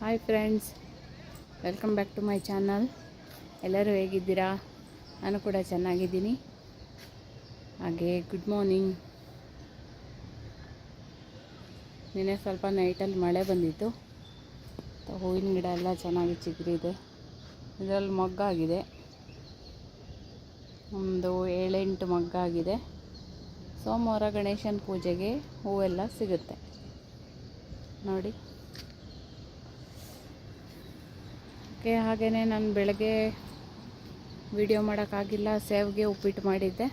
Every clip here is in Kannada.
Hi friends, welcome back to my channel. ಎಲ್ಲರೂ ಹೇಗಿದ್ದೀರಾ? ನಾನು ಕೂಡ ಚೆನ್ನಾಗಿದ್ದೀನಿ. ಹಾಗೆ ಗುಡ್ ಮಾರ್ನಿಂಗ್. ನಿನ್ನೆ ಸ್ವಲ್ಪ ನೈಟಲ್ಲಿ ಮಳೆ ಬಂದಿತ್ತು. ಹೂವಿನ ಗಿಡ ಎಲ್ಲ ಚೆನ್ನಾಗಿ ಚಿಗುರಿದೆ. ಇದರಲ್ಲಿ ಮೊಗ್ಗಾಗಿದೆ, ಒಂದು 7-8 ಮೊಗ್ಗಾಗಿದೆ. ಸೋಮವಾರ ಗಣೇಶನ ಪೂಜೆಗೆ ಹೂವೆಲ್ಲ ಸಿಗುತ್ತೆ ನೋಡಿ. ಹಾಗೆಯೇ ನಾನು ಬೆಳಗ್ಗೆ ವಿಡಿಯೋ ಮಾಡೋಕ್ಕಾಗಿಲ್ಲ. ಸೇವ್ಗೆ ಉಪ್ಪಿಟ್ಟು ಮಾಡಿದ್ದೆ.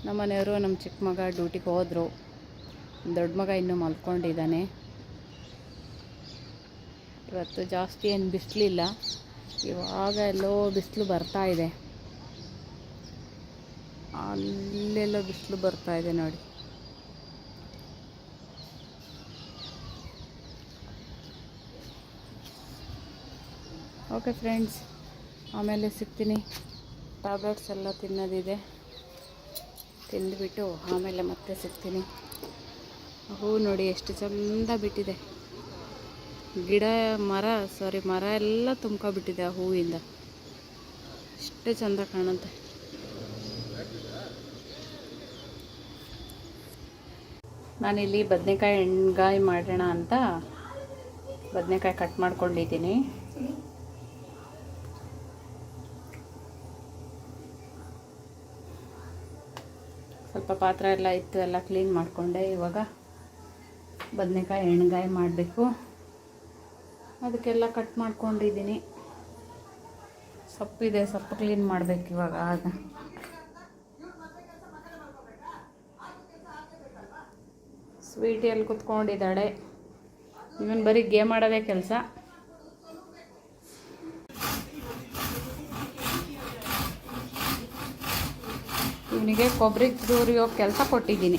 ನಮ್ಮ ಮನೆಯವರು, ನಮ್ಮ ಚಿಕ್ಕ ಮಗ ಡ್ಯೂಟಿಗೆ ಹೋದರು. ದೊಡ್ಡ ಮಗ ಇನ್ನೂ ಮಲ್ಕೊಂಡಿದ್ದಾನೆ. ಇವತ್ತು ಜಾಸ್ತಿ ಏನು ಬಿಸಿಲಿಲ್ಲ. ಇವಾಗ ಎಲ್ಲೋ ಬಿಸಿಲು ಬರ್ತಾ ಇದೆ, ಅಲ್ಲೆಲ್ಲೋ ಬಿಸಿಲು ಬರ್ತಾ ಇದೆ ನೋಡಿ. ಓಕೆ ಫ್ರೆಂಡ್ಸ್, ಆಮೇಲೆ ಸಿಗ್ತೀನಿ. ಟ್ಯಾಬ್ಲೆಟ್ಸ್ ಎಲ್ಲ ತಿನ್ನೋದಿದೆ, ತಿಂದುಬಿಟ್ಟು ಆಮೇಲೆ ಮತ್ತೆ ಸಿಗ್ತೀನಿ. ಹೂ ನೋಡಿ ಎಷ್ಟು ಚೆಂದ ಬಿಟ್ಟಿದೆ. ಮರ ಎಲ್ಲ ತುಂಬ್ಕೊಬಿಟ್ಟಿದೆ ಆ ಹೂವಿಂದ. ಎಷ್ಟು ಚೆಂದ ಕಾಣುತ್ತೆ. ನಾನಿಲ್ಲಿ ಬದನೆಕಾಯಿ ಎಣ್ಗಾಯಿ ಮಾಡೋಣ ಅಂತ ಬದನೆಕಾಯಿ ಕಟ್ ಮಾಡ್ಕೊಂಡಿದ್ದೀನಿ. ಸ್ವಲ್ಪ ಪಾತ್ರೆ ಎಲ್ಲ ಇತ್ತು, ಎಲ್ಲ ಕ್ಲೀನ್ ಮಾಡಿಕೊಂಡೆ. ಇವಾಗ ಬದನೆಕಾಯಿ ಎಣ್ಗಾಯಿ ಮಾಡಬೇಕು. ಅದಕ್ಕೆಲ್ಲ ಕಟ್ ಮಾಡ್ಕೊಂಡಿದ್ದೀನಿ. ಸೊಪ್ಪಿದೆ, ಸೊಪ್ಪು ಕ್ಲೀನ್ ಮಾಡಬೇಕು ಇವಾಗ. ಆಗ ಸ್ವೀಟಿಯಲ್ಲಿ ಕುತ್ಕೊಂಡಿದ್ದಾಳೆ. ಇವನು ಬರೀ ಗೇಮ್ ಆಡೋದೇ ಕೆಲಸ. ಇವನಿಗೆ ಕೊಬ್ಬರಿ ತುರಿಯೋ ಕೆಲಸ ಕೊಟ್ಟಿದ್ದೀನಿ.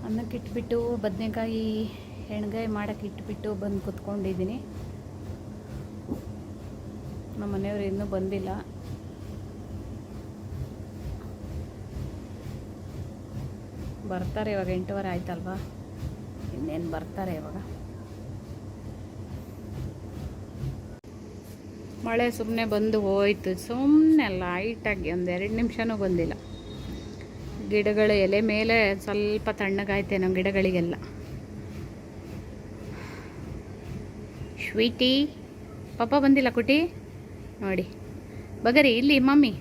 ಅನ್ನಕ್ಕೆ ಇಟ್ಬಿಟ್ಟು ಬದನೆಕಾಯಿ ಎಣ್ಗಾಯಿ ಮಾಡೋಕ್ಕೆ ಇಟ್ಬಿಟ್ಟು ಬಂದು ಕುತ್ಕೊಂಡಿದ್ದೀನಿ. ನಮ್ಮ ಮನೆಯವರು ಇನ್ನೂ ಬಂದಿಲ್ಲ. ಬರ್ತಾರೆ ಇವಾಗ. 8:15 ಆಯ್ತಲ್ವಾ, ಇನ್ನೇನು ಬರ್ತಾರೆ ಇವಾಗ. ಮಳೆ ಸುಮ್ಮನೆ ಬಂದು ಹೋಯ್ತು. ಸುಮ್ಮನೆ ಲೈಟಾಗಿ ಒಂದು 2 ನಿಮಿಷನೂ ಬಂದಿಲ್ಲ. ಗಿಡಗಳ ಎಲೆ ಮೇಲೆ ಸ್ವಲ್ಪ ತಣ್ಣಗಾಯ್ತೇನೋ ಗಿಡಗಳಿಗೆಲ್ಲ. ಸ್ವೀಟಿ ಪಾಪ ಬಂದಿಲ್ಲ ಕುಟಿ ನೋಡಿ. ಬಗರಿ ಇಲ್ಲಿ ಮಮ್ಮಿ.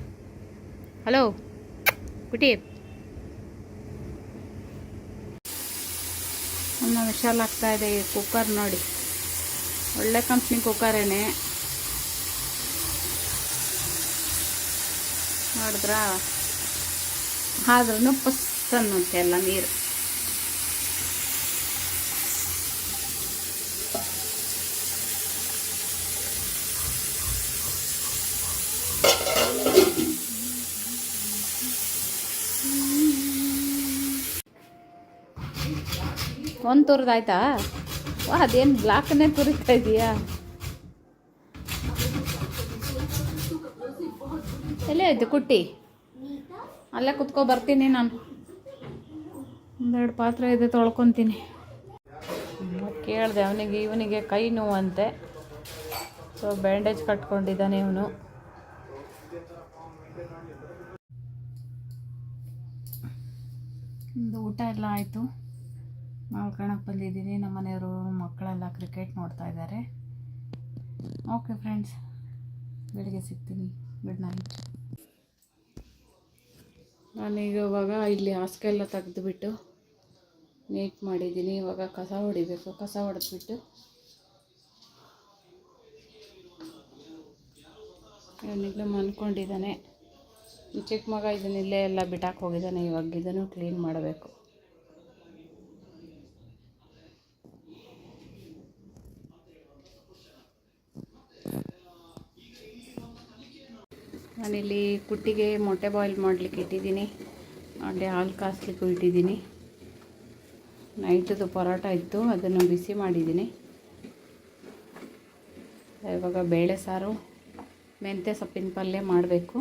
ಹಲೋ ಕುಟಿ. ಅನ್ನ ವಿಶಾಲ ಆಗ್ತಾಯಿದೆ. ಈ ಕುಕ್ಕರ್ ನೋಡಿ, ಒಳ್ಳೆ ಕಂಪ್ನಿ ಕುಕ್ಕರೇನೆ. ನೋಡಿದ್ರಾ, ಆದ್ರೂ ಪುಸ್ ಅನ್ನುತ್ತೆ ಎಲ್ಲ ನೀರು. ಒಂದು ತುರಿದಾಯ್ತಾ? ಅದೇನು ಬ್ಲಾಕ್ನೇ ತುರಿತಾ ಇದೆಯಾ? ಎಲ್ಲೇ ಆಯಿತು ಕುಟ್ಟಿ? ಅಲ್ಲೇ ಕುತ್ಕೊ ಬರ್ತೀನಿ ನಾನು. 1-2 ಪಾತ್ರೆ ಇದೆ, ತೊಳ್ಕೊತೀನಿ. ಕೇಳಿದೆ ಇವನಿಗೆ ಕೈ ನೋವಂತೆ. ಸೊ ಬ್ಯಾಂಡೇಜ್ ಕಟ್ಕೊಂಡಿದ್ದಾನೆ ಇವನು. ಊಟ ಎಲ್ಲ ಆಯಿತು, ಮಲ್ಕೊಳಕ್ಕೆ ಬಂದಿದ್ದೀನಿ. ನಮ್ಮ ಮನೆಯವರು ಮಕ್ಕಳೆಲ್ಲ ಕ್ರಿಕೆಟ್ ನೋಡ್ತಾ ಇದ್ದಾರೆ. ಓಕೆ ಫ್ರೆಂಡ್ಸ್, ಬೆಳಿಗ್ಗೆ ಸಿಗ್ತೀನಿ. Good night. ನಾನೀಗ ಇವಾಗ ಇಲ್ಲಿ ಹಾಸಿಗೆ ಎಲ್ಲ ತೆಗೆದುಬಿಟ್ಟು ನೀಟ್ ಮಾಡಿದ್ದೀನಿ. ಇವಾಗ ಕಸ ಹೊಡಿಬೇಕು. ಕಸ ಹೊಡೆದ್ಬಿಟ್ಟು ಇವನಿಗ್ಲೂ ಮನ್ಕೊಂಡಿದ್ದಾನೆ. ಚಿಕ್ಕ ಮಗ ಇದನ್ನಿಲ್ಲೇ ಎಲ್ಲ ಬಿಟ್ಟಾಕಿ ಹೋಗಿದ್ದಾನೆ. ಇವಾಗ ಇದನ್ನು ಕ್ಲೀನ್ ಮಾಡಬೇಕು. ನಾನಿಲ್ಲಿ ಕುಟ್ಟಿಗೆ ಮೊಟ್ಟೆ ಬಾಯ್ಲ್ ಮಾಡಲಿಕ್ಕೆ ಇಟ್ಟಿದ್ದೀನಿ. ಹಾಗೆ ಹಾಲು ಕಾಸ್ಲಿಕ್ಕೂ ಇಟ್ಟಿದ್ದೀನಿ. ನೈಟದು ಪರೋಟ ಇತ್ತು, ಅದನ್ನು ಬಿಸಿ ಮಾಡಿದ್ದೀನಿ. ಇವಾಗ ಬೇಳೆ ಸಾರು ಮೆಂತ್ಯ ಸೊಪ್ಪಿನ ಪಲ್ಯ ಮಾಡಬೇಕು.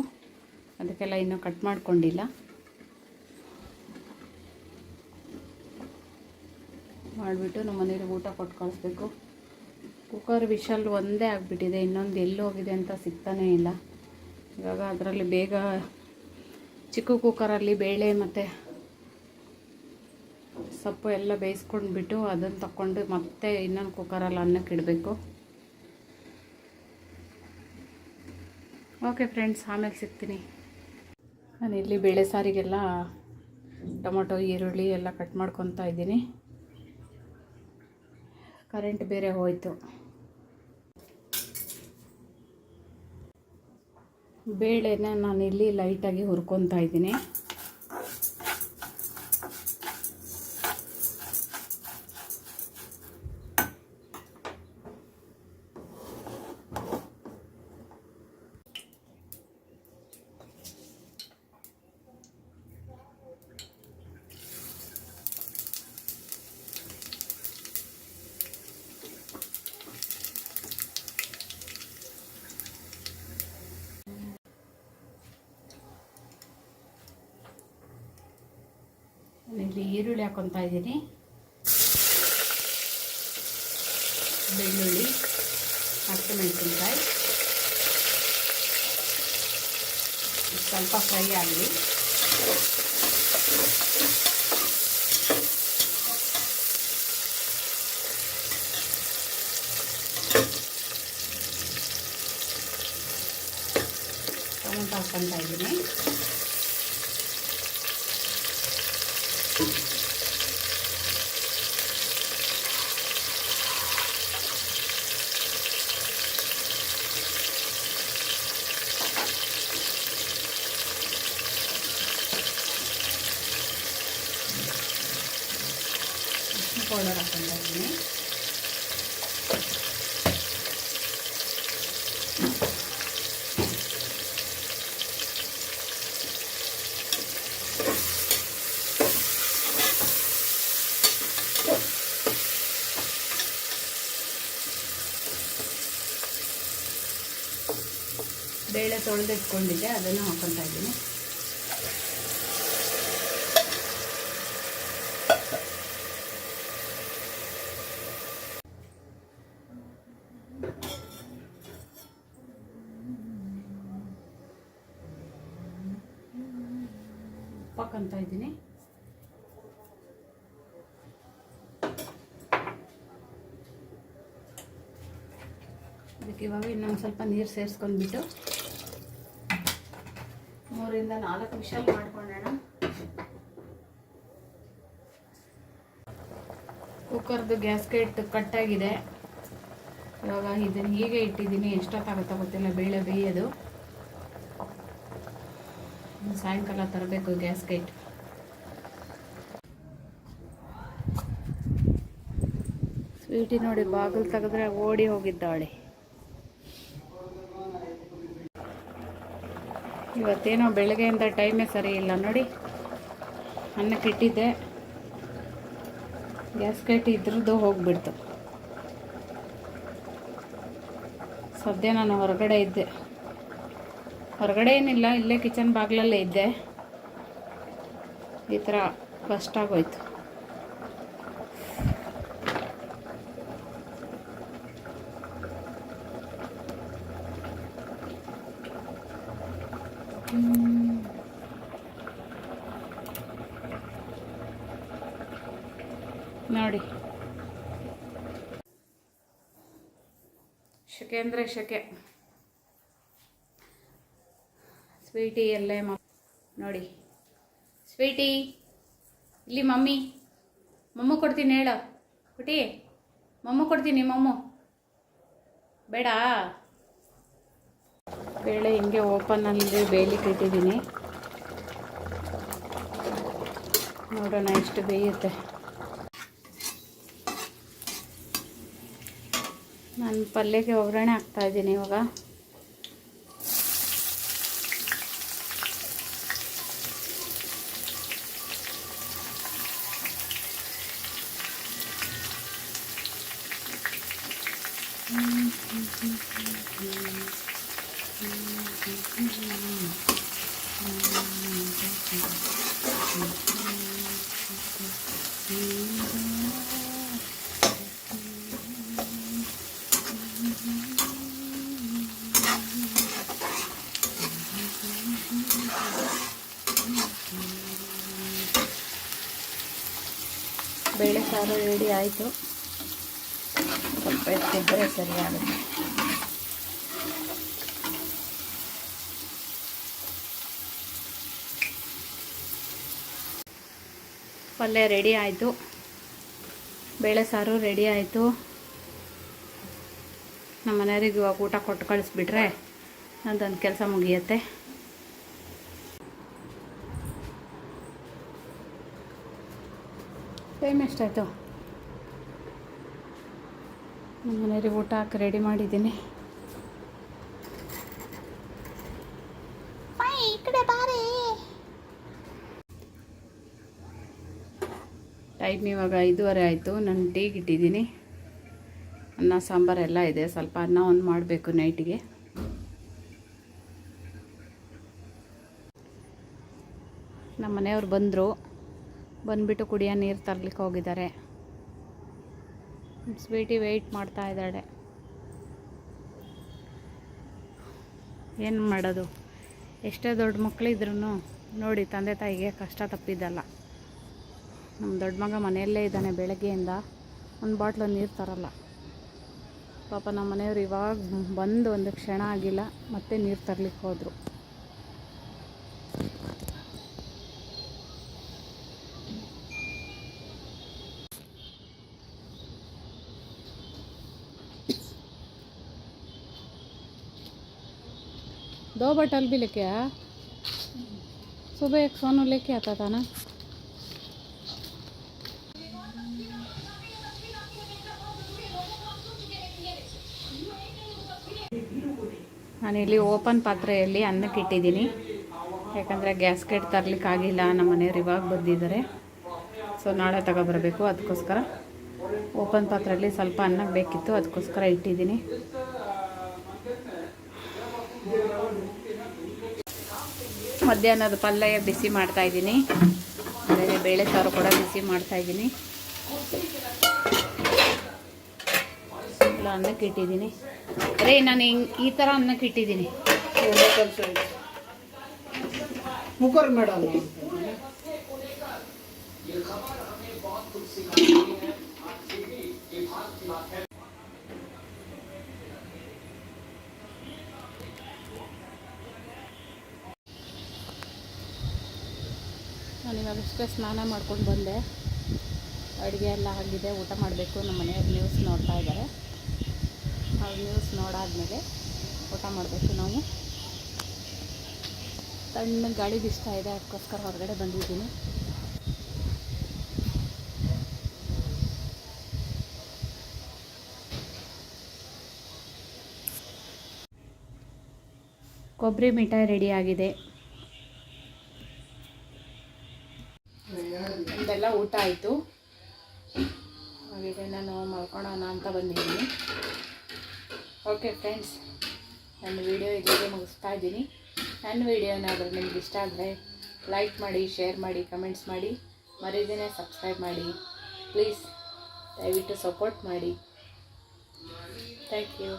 ಅದಕ್ಕೆಲ್ಲ ಇನ್ನೂ ಕಟ್ ಮಾಡ್ಕೊಂಡಿಲ್ಲ. ಮಾಡಿಬಿಟ್ಟು ನಮ್ಮ ಮನೇಲಿ ಊಟ ಕೊಟ್ಟು ಕಳಿಸ್ಬೇಕು. ಕುಕ್ಕರ್ ವಿಶಲ್ ಒಂದೇ ಆಗಿಬಿಟ್ಟಿದೆ, ಇನ್ನೊಂದು ಎಲ್ಲಿ ಹೋಗಿದೆ ಅಂತ ಸಿಗ್ತಾನೇ ಇಲ್ಲ. ಇವಾಗ ಅದರಲ್ಲಿ ಬೇಗ ಚಿಕ್ಕ ಕುಕ್ಕರಲ್ಲಿ ಬೇಳೆ ಮತ್ತು ಸೊಪ್ಪು ಎಲ್ಲ ಬೇಯಿಸ್ಕೊಂಡ್ಬಿಟ್ಟು ಅದನ್ನು ತಗೊಂಡು ಮತ್ತೆ ಇನ್ನೊಂದು ಕುಕ್ಕರಲ್ಲಿ ಅನ್ನಕ್ಕೆ ಇಡಬೇಕು. ಓಕೆ ಫ್ರೆಂಡ್ಸ್, ಆಮೇಲೆ ಸಿಗ್ತೀನಿ. ನಾನು ಇಲ್ಲಿ ಬೇಳೆ ಸಾರಿಗೆಲ್ಲ ಟೊಮೊಟೊ ಈರುಳ್ಳಿ ಎಲ್ಲ ಕಟ್ ಮಾಡ್ಕೊತಾ ಇದ್ದೀನಿ. ಕರೆಂಟ್ ಬೇರೆ ಹೋಯಿತು. ಬೇಳೆನ ನಾನಿಲ್ಲಿ ಲೈಟಾಗಿ ಹುರ್ಕೊತಾ ಇದ್ದೀನಿ. ಇಲ್ಲಿ ಈರುಳ್ಳಿ ಹಾಕ್ಕೊತಾ ಇದ್ದೀನಿ, ಬೆಳ್ಳುಳ್ಳಿ, ಹಸಿಮೆಣಸಿನ್ಕಾಯಿ ಸ್ವಲ್ಪ ಫ್ರೈ ಆಗಲಿ. ಟೊಮೊಟೊ ಹಾಕ್ಕೊತಾ ಇದ್ದೀನಿ. ಪೌಡರ್ ಹಾಕ್ಕೊತಾ ಇದ್ದೀನಿ. ಬೇಳೆ ತೊಳೆದಿಟ್ಕೊಂಡಿದ್ದೆ, ಅದನ್ನು ಹಾಕ್ಕೊತಾ ಇದ್ದೀನಿ. ಹಾಕ್ಕೊತ ಇದ್ದೀನಿ. ಅದಕ್ಕೆ ಇವಾಗ ಇನ್ನೊಂದು ಸ್ವಲ್ಪ ನೀರು ಸೇರಿಸ್ಕೊಂಡ್ಬಿಟ್ಟು 3 ಇಂದ 4 ವಿಷಲ್ ಮಾಡ್ಕೊಳ್ಳೋಣ. ಕುಕ್ಕರ್ದು ಗ್ಯಾಸ್ಕೆಟ್ ಕಟ್ಟಾಗಿದೆ. ಇವಾಗ ಇದನ್ನು ಹೀಗೆ ಇಟ್ಟಿದ್ದೀನಿ, ಎಷ್ಟೊತ್ತಾಗುತ್ತೋ ಗೊತ್ತಿಲ್ಲ ಬೇಳೆ ಬೇಯೋದು. ಸಾಯಂಕಾಲ ತರಬೇಕು ಗ್ಯಾಸ್ಕೆಟ್. ಸ್ವೀಟಿ ನೋಡಿ ಬಾಗಿಲು ತೆಗೆದ್ರೆ ಓಡಿ ಹೋಗಿದ್ದಾಳೆ. ಇವತ್ತೇನೋ ಬೆಳಗ್ಗೆಯಿಂದ ಟೈಮೇ ಸರಿ ಇಲ್ಲ ನೋಡಿ. ಅನ್ನಕ್ಕೆ ಇಟ್ಟಿದ್ದೆ, ಗ್ಯಾಸ್ಕೆಟ್ ಇದ್ರದ್ದು ಹೋಗಿಬಿಡ್ತು. ಸದ್ಯ ನಾನು ಹೊರಗಡೆ ಇದ್ದೆ, ಹೊರಗಡೆ ಏನಿಲ್ಲ, ಇಲ್ಲೇ ಕಿಚನ್ ಬಾಗಿಲಲ್ಲೇ ಇದ್ದೆ. ಈ ಥರ ಕಷ್ಟ ಆಗೋಯ್ತು. ನೋಡಿ, ಶೆಕೆ ಅಂದರೆ ಶೆಕೆ. ಸ್ವೀಟಿ ಎಲ್ಲೇ ನೋಡಿ, ಸ್ವೀಟಿ ಇಲ್ಲಿ ಮಮ್ಮು ಕೊಡ್ತೀನಿ, ಹೇಳ ಕುಟಿ, ಮಮ್ಮು ಕೊಡ್ತೀನಿ, ಮಮ್ಮು ಬೇಡ. ಬೇಳೆ ಹಿಂಗೆ ಓಪನಲ್ಲಿ ಬೇಯಲಿಕ್ಕೆ ಇಟ್ಟಿದ್ದೀನಿ. ನೋಡೋಣ ಎಷ್ಟು ಬೇಯುತ್ತೆ. ನಾನು ಪಲ್ಯಕ್ಕೆ ಒಗ್ಗರಣೆ ಹಾಕ್ತಾಯಿದ್ದೀನಿ ಇವಾಗ. ಬೇಳೆ ಸಾರು ರೆಡಿ ಆಯಿತು. ಸ್ವಲ್ಪ ಎತ್ತಿದ್ರೆ ಸರಿಯಾಗುತ್ತೆ. ಪಲ್ಯ ರೆಡಿ ಆಯಿತು, ಬೇಳೆ ಸಾರು ರೆಡಿ ಆಯಿತು. ನಮ್ಮ ಮನೆಯವ್ರಿಗೆ ಇವಾಗ ಊಟ ಕೊಟ್ಟು ಕಳಿಸ್ಬಿಟ್ರೆ ಅದೊಂದು ಕೆಲಸ ಮುಗಿಯುತ್ತೆ. ಟೈಮ್ ಎಷ್ಟಾಯಿತು? ನಮ್ಮ ಮನೆಯವ್ರಿಗೆ ಊಟ ಹಾಕಿ ರೆಡಿ ಮಾಡಿದ್ದೀನಿ. ಈ ಕಡೆ ಬಾರಿ. ಟೈಮ್ ಇವಾಗ 5:15 ಆಯಿತು. ನಾನು ಟೀಗೆ ಇಟ್ಟಿದ್ದೀನಿ. ಅನ್ನ ಸಾಂಬಾರೆಲ್ಲ ಇದೆ. ಸ್ವಲ್ಪ ಅನ್ನ ಒಂದು ಮಾಡಬೇಕು ನೈಟಿಗೆ. ನಮ್ಮ ಮನೆಯವ್ರು ಬಂದುಬಿಟ್ಟು ಕುಡಿಯೋ ನೀರು ತರಲಿಕ್ಕೆ ಹೋಗಿದ್ದಾರೆ. ಸ್ವೀಟಿ ವೆಯ್ಟ್ ಮಾಡ್ತಾ ಇದ್ದಾಳೆ. ಏನು ಮಾಡೋದು, ಎಷ್ಟೇ ದೊಡ್ಡ ಮಕ್ಕಳಿದ್ರೂ ನೋಡಿ ತಂದೆ ತಾಯಿಗೆ ಕಷ್ಟ ತಪ್ಪಿದ್ದಲ್ಲ. ನಮ್ಮ ದೊಡ್ಡ ಮಗ ಮನೆಯಲ್ಲೇ ಇದ್ದಾನೆ, ಬೆಳಗ್ಗೆಯಿಂದ ಒಂದು ಬಾಟ್ಲು ನೀರು ತರಲ್ಲ. ಪಾಪ ನಮ್ಮ ಮನೆಯವ್ರು ಇವಾಗ ಬಂದು ಒಂದು ಕ್ಷಣ ಆಗಿಲ್ಲ, ಮತ್ತೆ ನೀರು ತರಲಿಕ್ಕೆ ಹೋದರು. दो बटल भी लेके आ, सुबह एक सोनू लेके आता था ना. ನಾನಿಲ್ಲಿ ಓಪನ್ ಪಾತ್ರೆಯಲ್ಲಿ ಅನ್ನಕ್ಕೆ ಇಟ್ಟಿದ್ದೀನಿ. ಯಾಕಂದರೆ ಗ್ಯಾಸ್ಕೆಟ್ ತರಲಿಕ್ಕಾಗಿಲ್ಲ, ನಮ್ಮ ಮನೆಯವ್ರು ಇವಾಗ ಬಂದಿದ್ದಾರೆ. ಸೊ ನಾಳೆ ತಗೊಬರಬೇಕು. ಅದಕ್ಕೋಸ್ಕರ ಓಪನ್ ಪಾತ್ರೆಯಲ್ಲಿ ಸ್ವಲ್ಪ ಅನ್ನಕ್ಕೆ ಬೇಕಿತ್ತು, ಅದಕ್ಕೋಸ್ಕರ ಇಟ್ಟಿದ್ದೀನಿ. ಮಧ್ಯಾಹ್ನದ ಪಲ್ಯ ಬಿಸಿ ಮಾಡ್ತಾಯಿದ್ದೀನಿ. ಆಮೇಲೆ ಬೇಳೆ ಸಾರು ಕೂಡ ಬಿಸಿ ಮಾಡ್ತಾಯಿದ್ದೀನಿ. ಎಲ್ಲ ಅನ್ನಕ್ಕೆ ಇಟ್ಟಿದ್ದೀನಿ. ಅರೇ ನಾನು ಈ ಥರ ಅನ್ನಕ್ಕೆ ಇಟ್ಟಿದ್ದೀನಿ. ಕುಕ್ಕರ್ ಮಾಡಲ್ಲ. ನಾನು ಇವಾಗಷ್ಟೇ ಸ್ನಾನ ಮಾಡ್ಕೊಂಡು ಬಂದೆ. ಅಡುಗೆ ಎಲ್ಲ ಆಗಿದೆ, ಊಟ ಮಾಡಬೇಕು. ನಮ್ಮ ಮನೆಯವ್ರು ನ್ಯೂಸ್ ನೋಡ್ತಾ ಇದ್ದಾರೆ. ಅವ್ರು ನ್ಯೂಸ್ ನೋಡಾದ್ಮೇಲೆ ಊಟ ಮಾಡಬೇಕು ನಾವು. ತಣ್ಣಗೆ ಗಾಳಿ ಬೀಸ್ತಾ ಇದೆ, ಅದಕ್ಕೋಸ್ಕರ ಹೊರಗಡೆ ಬಂದಿದ್ದೀನಿ. ಕೊಬ್ಬರಿ ಮಿಠಾಯಿ ರೆಡಿ ಆಗಿದೆ. ಇದೆಲ್ಲ ಊಟ ಆಯಿತು. ಹಾಗೆ ನಾನು ಮಲ್ಕೊಳ್ಳೋಣ ಅಂತ ಬಂದಿದ್ದೀನಿ. ಓಕೆ ಫ್ರೆಂಡ್ಸ್, ನನ್ನ ವಿಡಿಯೋ ಇಲ್ಲಿಗೆ ಮುಗಿಸ್ತಾ ಇದ್ದೀನಿ. ನನ್ನ ವಿಡಿಯೋ ಏನಾದರೂ ನಿಮ್ಗೆ ಇಷ್ಟ ಆದರೆ ಲೈಕ್ ಮಾಡಿ, ಶೇರ್ ಮಾಡಿ, ಕಮೆಂಟ್ಸ್ ಮಾಡಿ, ಮರೀದೇನೆ ಸಬ್ಸ್ಕ್ರೈಬ್ ಮಾಡಿ. ಪ್ಲೀಸ್ ದಯವಿಟ್ಟು ಸಪೋರ್ಟ್ ಮಾಡಿ. Thank you.